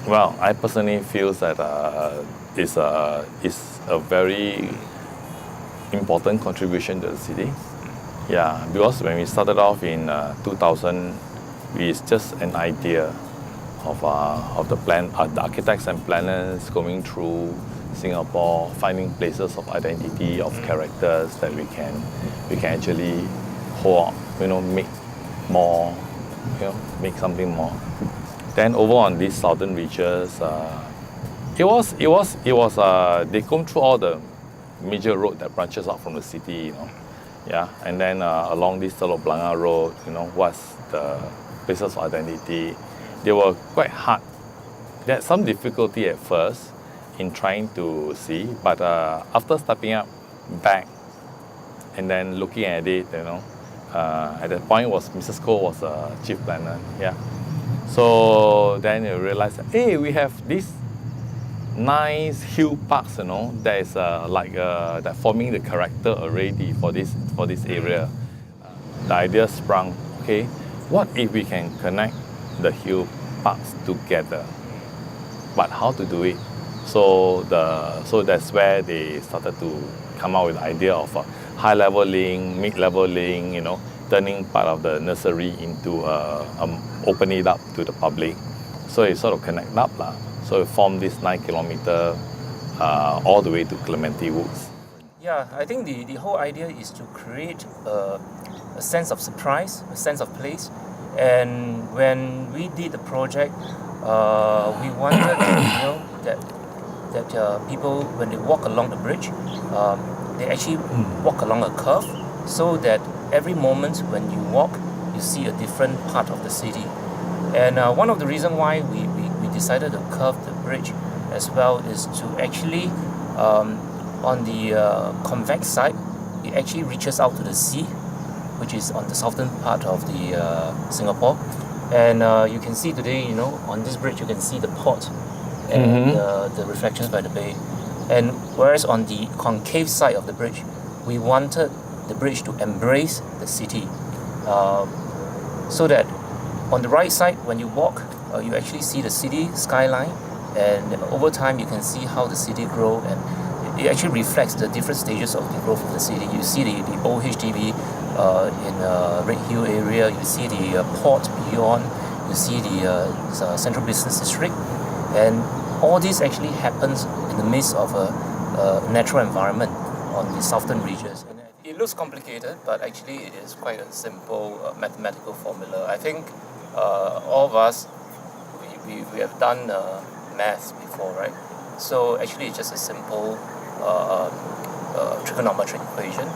Well, I personally feel that it's a very important contribution to the city. Yeah, because when we started off in 2000, it's just an idea of the plan, the architects and planners going through Singapore, finding places of identity, of characters that we can actually hold, make more, make something more. Then over on these southern reaches, it was they come through all the major road that branches out from the city, yeah, and then along this Telok Blangah Road, what's the places of identity. They were quite hard. They had some difficulty at first in trying to see, but after stepping up back and then looking at it, at that point was Mrs. Koh was a chief planner, yeah. So then you realize, hey, we have these nice hill parks, that is that forming the character already for this area. The idea sprung, okay, what if we can connect the hill parks together? But how to do it? So that's where they started to come out with the idea of a high-level link, mid-level link, turning part of the nursery into open it up to the public. So it sort of connect up. So it formed this 9 kilometer all the way to Clementi Woods. Yeah, I think the whole idea is to create a sense of surprise, a sense of place. And when we did the project, we wanted that people, when they walk along the bridge, they actually walk along a curve, so that every moment when you walk, you see a different part of the city. And one of the reasons why we decided to curve the bridge as well is to actually, on the convex side, it actually reaches out to the sea, which is on the southern part of the Singapore. And you can see today, on this bridge, you can see the port and the reflections by the bay. And whereas on the concave side of the bridge, we wanted the bridge to embrace the city, so that on the right side, when you walk, you actually see the city skyline, and over time you can see how the city grows, and it actually reflects the different stages of the growth of the city. You see the old HDB in Red Hill area, you see the port beyond, you see the central business district, and all this actually happens in the midst of a natural environment on the southern regions. And it looks complicated, but actually it is quite a simple mathematical formula. I think all of us, we have done math before, right? So actually it's just a simple trigonometric equation.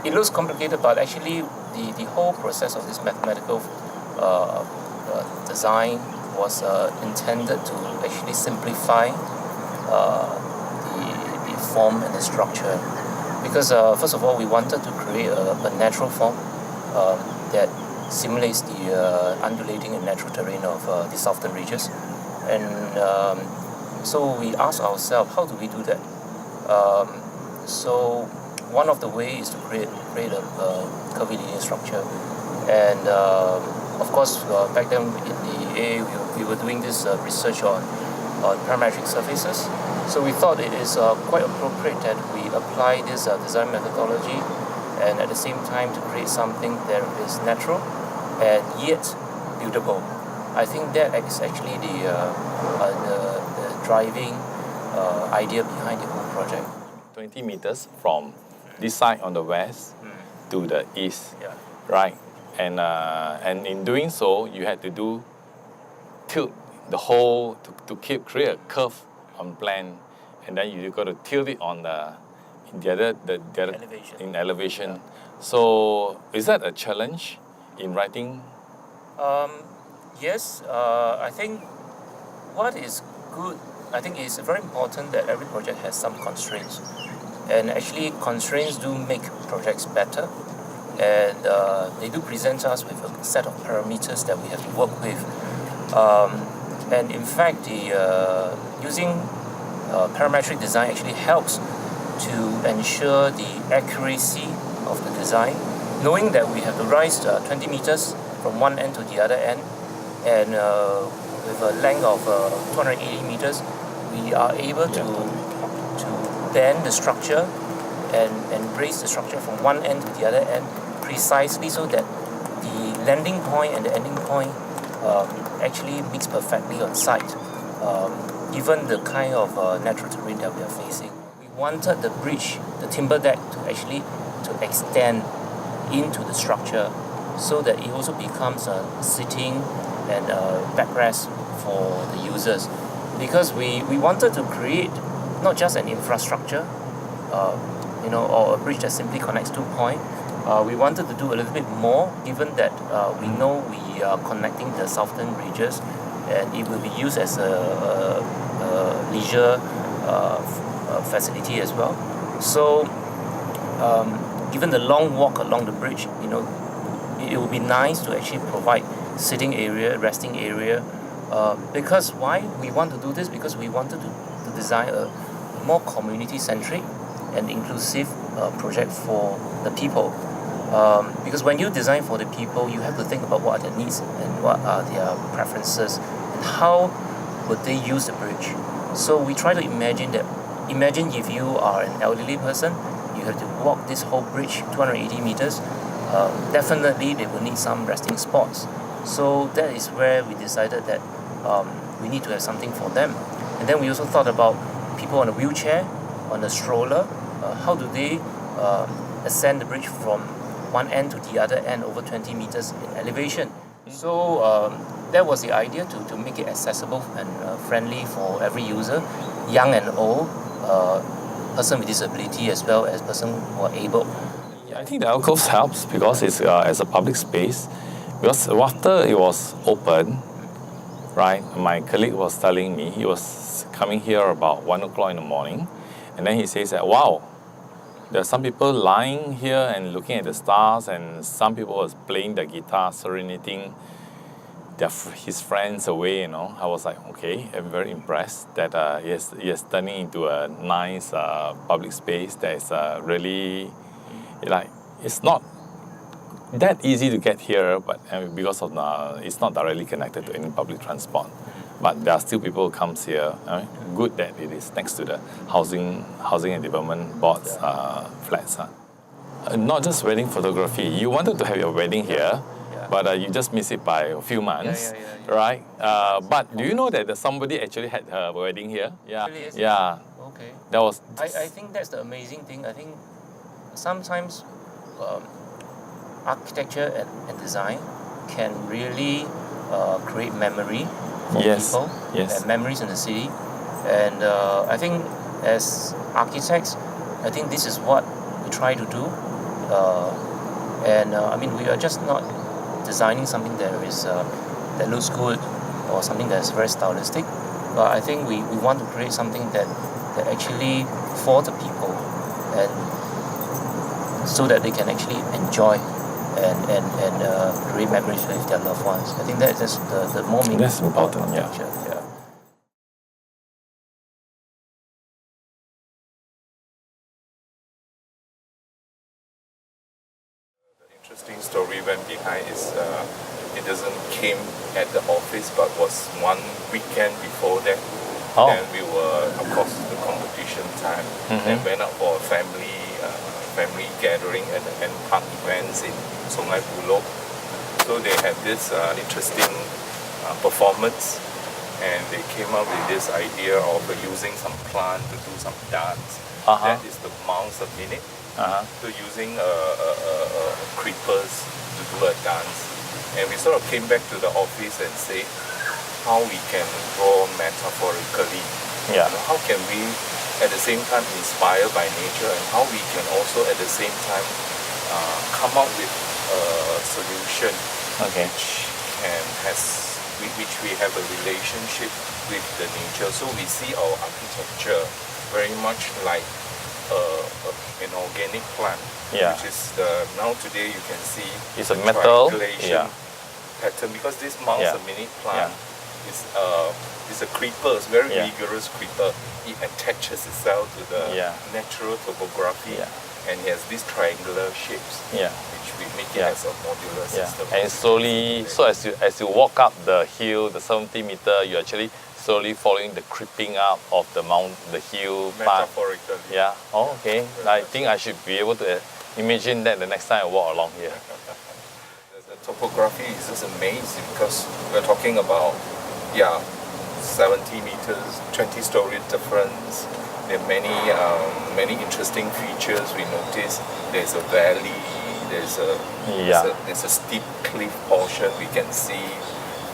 It looks complicated, but actually the whole process of this mathematical design was intended to actually simplify the form and the structure. Because first of all, we wanted to create a natural form that simulates the undulating and natural terrain of the southern regions. And so we asked ourselves, how do we do that? So one of the ways is to create a curvilinear structure. And of course, back then in the AA, we were doing this research on parametric surfaces. So we thought it is quite appropriate that we apply this design methodology, and at the same time to create something that is natural and yet buildable. I think that is actually the driving idea behind the whole project. 20 meters from this side on the west to the east, Yeah. right? And in doing so, you had to tilt the whole to create a curve on plan, and then you got to tilt it on the other Elevation. in elevation. Yeah. So is that a challenge in writing? Yes, I think what is good, I think it's very important that every project has some constraints. And actually, constraints do make projects better. And they do present us with a set of parameters that we have to work with. And in fact, using parametric design actually helps to ensure the accuracy of the design, knowing that we have to rise 20 meters from one end to the other end, and with a length of 280 meters, we are able to bend the structure and raise the structure from one end to the other end precisely so that the landing point and the ending point actually meets perfectly on site, given the kind of natural terrain that we are facing. We wanted the bridge, the timber deck, to extend into the structure so that it also becomes a sitting and a backrest for the users. Because we wanted to create not just an infrastructure, or a bridge that simply connects two points. We wanted to do a little bit more, given that we know we are connecting the southern ridges, and it will be used as a leisure facility as well. So, given the long walk along the bridge, it would be nice to actually provide sitting area, resting area. Because why we want to do this? Because we wanted to design a more community-centric and inclusive project for the people. Because when you design for the people, you have to think about what are their needs and what are their preferences and how would they use the bridge. So we try to imagine if you are an elderly person, you have to walk this whole bridge 280 meters. Definitely they will need some resting spots. So that is where we decided that we need to have something for them. And then we also thought about people on a wheelchair, on a stroller. How do they ascend the bridge from one end to the other end over 20 meters in elevation? So that was the idea to make it accessible and friendly for every user, young and old, person with disability as well as person who are able. I think the alcoves helps because it's as a public space. Because after it was open, right, my colleague was telling me, he was coming here about 1 o'clock in the morning, and then he says that, wow, there are some people lying here and looking at the stars, and some people was playing the guitar, serenading his friends away, I was like, okay, I'm very impressed that he is turning into a nice public space that is really, it's not that easy to get here, but because of it's not directly connected to any public transport. But there are still people who comes here. Good that it is next to the housing and development board's flats. Not just wedding photography. You wanted to have your wedding here, but you just miss it by a few months, right? But do you know that somebody actually had her wedding here? Yeah, Really? yeah. Okay. That was. I think that's the amazing thing. I think sometimes architecture and design can really create memory for people and memories in the city. And I think as architects, I think this is what we try to do. We are just not designing something that looks good or something that's very stylistic. But I think we want to create something that actually for the people, and so that they can actually enjoy and create memories with their loved ones. I think that is the more meaningful. That's important, yeah. The interesting story went behind is it doesn't came at the office, but was one weekend before that. And we were, of course, the competition time, and went out for a family gathering at the N Park events in Sungai Buloh. So they had this interesting performance, and they came up with this idea of using some plant to do some dance. That is the mouse a minute. So using creepers to do a dance. And we sort of came back to the office and said how we can draw metaphorically. How can we at the same time inspired by nature, and how we can also at the same time come up with a solution which we have a relationship with the nature. So we see our architecture very much like an organic plant, which is now today you can see it's a metal pattern, because this mouse a minute plant is a creeper, it's very vigorous creeper. It attaches itself to the natural topography and it has these triangular shapes, Yeah. which we make it Yeah. as a modular Yeah. system. And slowly, so as you walk up the hill, the 70 meter, you're actually slowly following the creeping up of the the hill part. Metaphorically. Yeah. Oh, okay. I think I should be able to imagine that the next time I walk along here. The topography is just amazing because we're talking about 70 meters, 20-story difference. There are many interesting features. We notice there's a valley, there's a steep cliff portion we can see,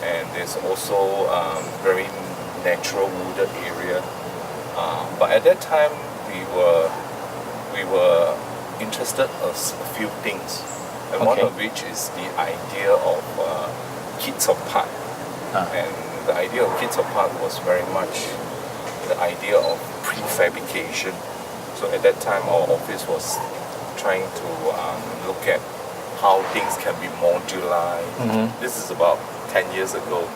and there's also very natural wooded area. But at that time we were interested in a few things, and one Okay. of which is the idea of Kids Apart. And the idea of Kids Apart was very much the idea of prefabrication. So at that time our office was trying to look at how things can be modularized. This is about 10 years ago.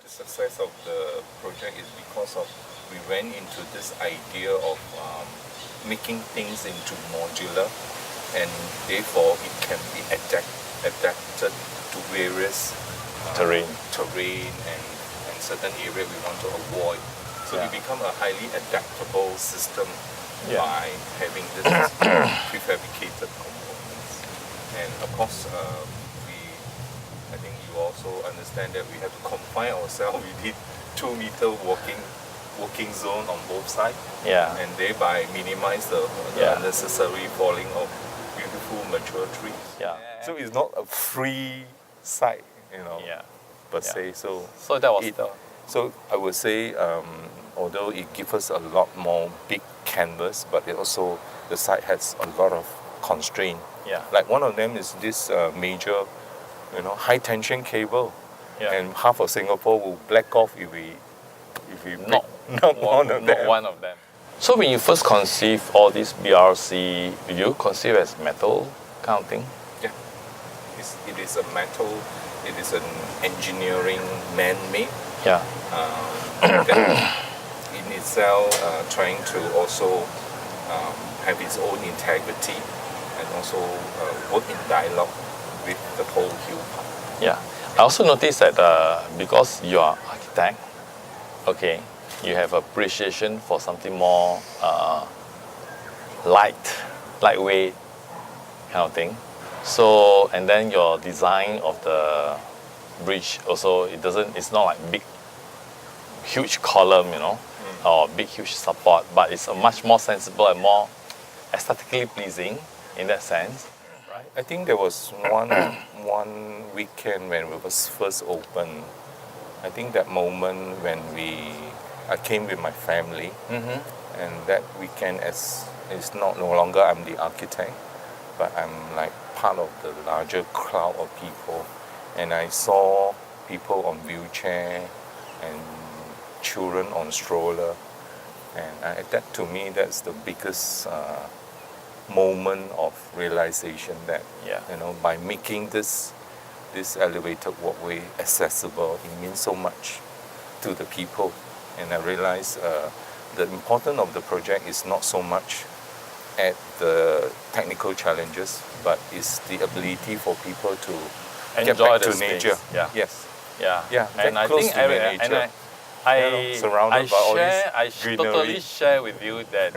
The success of the project is because of we went into this idea of making things into modular, and therefore it can be adapted to various Terrain. and certain area we want to avoid. So Yeah. it become a highly adaptable system Yeah. by having this prefabricated components. And of course, I think you also understand that we have to confine ourselves within 2-meter walking zone on both sides, Yeah. and thereby minimize the Yeah. unnecessary falling of beautiful mature trees. Yeah. So it's not a free site, Yeah. per Yeah. se. So So that was it, so I would say, although it gives us a lot more big canvas, but it also the site has a lot of constraint. Yeah. Like one of them is this major, high tension cable, Yeah. and half of Singapore will black off if we Not not one of them. one of them. So when you first conceive all this BRC, did you conceive as metal kind of thing? Yeah, it is a metal. It is an engineering man-made. Yeah. That in itself trying to also have its own integrity and also work in dialogue with the whole hill part. Yeah. I also noticed that because you are architect, okay, you have appreciation for something more lightweight kind of thing. So, and then your design of the bridge also, it's not like big, huge column, or big, huge support, but it's a much more sensible and more aesthetically pleasing in that sense. Right. I think there was one weekend when we was first open. I think that moment when I came with my family, and that weekend it's no longer I'm the architect, but I'm like part of the larger crowd of people, and I saw people on wheelchair and children on stroller, and that to me that's the biggest moment of realization that Yeah. by making this elevated walkway accessible, it means so much to the people. And I realized the importance of the project is not so much at the technical challenges, but it's the ability for people to get Enjoy back the to space. nature. Yeah. Yes. Yeah. Yeah, And get I close think to the nature. Surrounded by all this I greenery. totally share with you that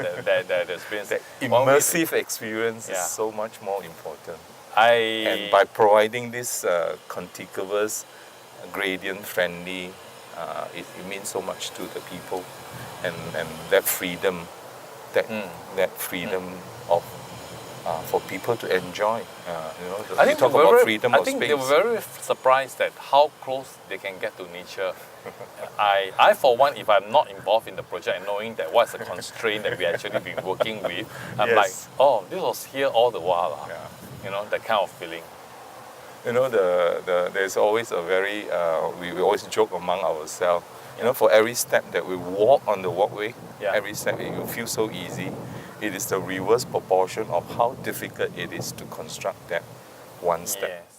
experience. That One week- immersive experience Yeah. is so much more important. I And by providing this contiguous, gradient-friendly, it means so much to the people, and that freedom, that freedom of for people to enjoy. I we think talk they were about very- freedom I of think space. they were very surprised at how close they can get to nature. I for one, if I'm not involved in the project and knowing that what's the constraint that we actually been working with, I'm Yes. like, oh, this was here all the while. Yeah. That kind of feeling. There's always a very we always joke among ourselves. For every step that we walk on the walkway, Yeah. every step it will feel so easy. It is the reverse proportion of how difficult it is to construct that one step. Yes.